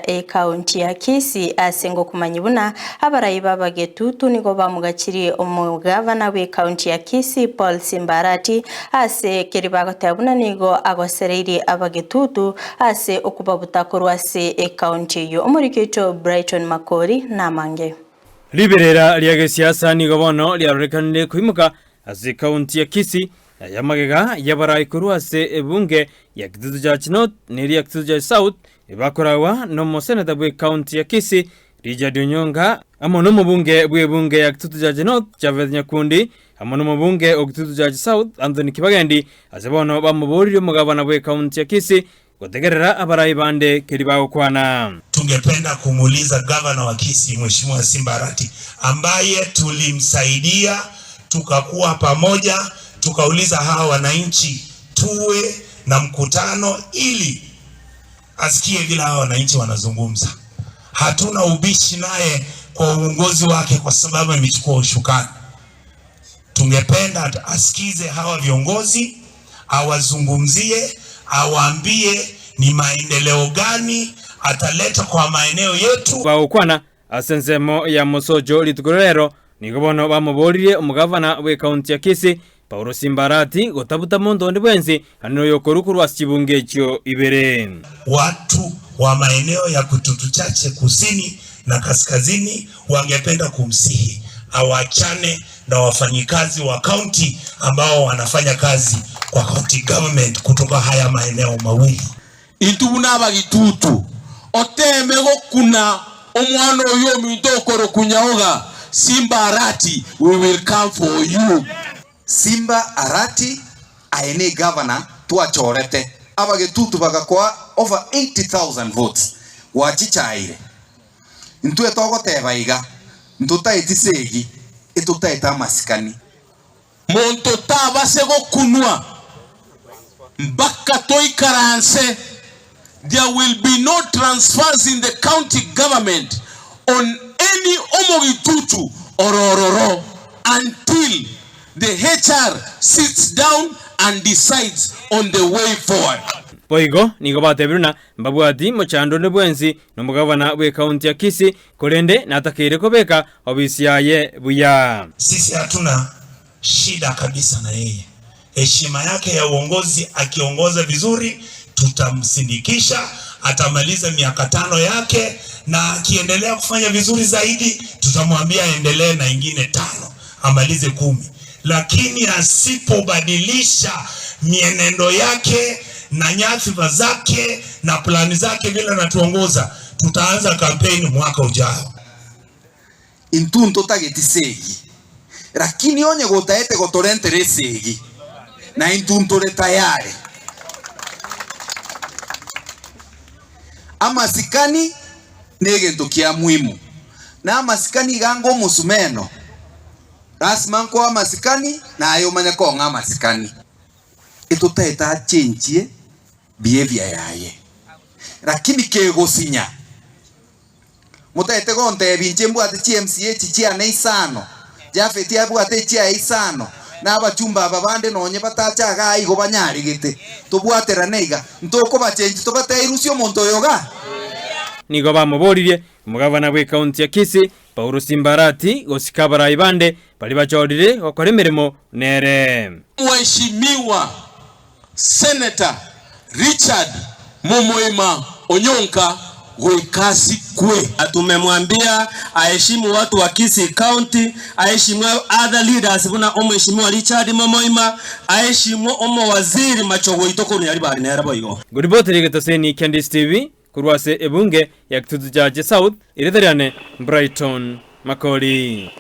Nyamira County ya Kisii asengo kumanyibuna abarayi baba Kitutu nigo bamugakiri umugavana we county ya Kisii Paul Simba Arati ase keribagotabuna nigo agosereiri aba Kitutu ase okubabutakuru ase county yo umurikito Brighton Makori namange Liberera lya siasa nigo bono lyarekanire kwimuka ase county ya Kisii yamagega yabarayi kuru ase ebunge ya Kitutu Chache North neri ya Kitutu Chache South bakorawa no seneta bwe county ya Kisii Richard Onyonka amono mubunge bwe ya Kitutu Chache North Chavez Nyakundi amono mubunge o Kitutu Chache South Anthony Kibagendi asebono bamuburire umugabana bwe county ya Kisii gutegerera abarayi bande keribago kwana. Tungependa kumuuliza governor wa Kisii Mheshimiwa Simba Arati ambaye tulimsaidia tukakuwa pamoja tukauliza hawa wananchi tuwe na mkutano ili asikie vile hawa wananchi wanazungumza. Hatuna ubishi naye kwa uongozi wake kwa sababu amechukua ushukani. Tungependa asikize hawa viongozi, awazungumzie, awaambie ni maendeleo gani ataleta kwa maeneo yetu. Kwa ukwana asensemo ya musojo litugorero nigobono bamuborire umugavana we county ya Kisii Paul Simba Arati gotabuta mondo ndibwenzi hano yokorukuru asibunge cyo ibere. Watu wa maeneo ya Kitutu Chache kusini na kaskazini wangependa kumsihi awachane na wafanyikazi wa county ambao wanafanya kazi kwa county government kutoka haya maeneo mawili. Itubuna aba Kitutu otemego kuna omwana oyo mitokoro kunyaoga Simba Arati we will come for you. Simba Arati aene governor tuachorete aba Kitutu bagakwa over 80,000 votes wachichaire ntwe togoteba iga ntutayitisegi itutayita masikani monto tabasego kunwa mbaka toikaranse. There will be no transfers in the county government on any Kitutu or Ororo until the HR sits down and decides on the way forward. Poigo nigo batebiruna mbabwati mochando nebwenzi nomugavana we county ya Kisii kolende natakire kobeka obisi yaye buya. Sisi hatuna shida kabisa na yeye. Heshima yake ya uongozi, akiongoza vizuri tutamsindikisha, atamaliza miaka 5 yake, na akiendelea kufanya vizuri zaidi tutamwambia endelee na ingine 5 amalize 10. Lakini asipobadilisha mienendo yake na nyadhifa zake na plani zake vile anatuongoza, tutaanza kampeni mwaka ujao. Intunto tagetisegi lakini onye gotaete gotorente resegi na intunto le tayari amasikani negento kia muhimu na amasikani gango musumeno rasman ko amasikani na ayo manya ko amasikani itutaita change behavior yaye lakini kegosinya mutaite gonte binchembu ati CMCA chichia ne isano jafeti abu ati chia isano na abachumba babande nonye batachaga igo banyari gite tubwatera neiga ntoko bachange tobate irusio monto yoga nigo bamuboririe umugavana we county ya Kisii Paul Simba Arati gosikabara ibande bali bachorire gokora mirimo nere. Mheshimiwa Senator Richard Momoima Onyonka Kazi kwe tumemwambia aheshimu watu wa Kisii County, aheshimu other leaders buna omheshimiwa Richard Momoima, aheshimu waziri machogo itoko ni alibari na boyo. Good morning getoseni Candice TV kurwase ebunge ya Kitutu Chache South iretariane Brighton Makori.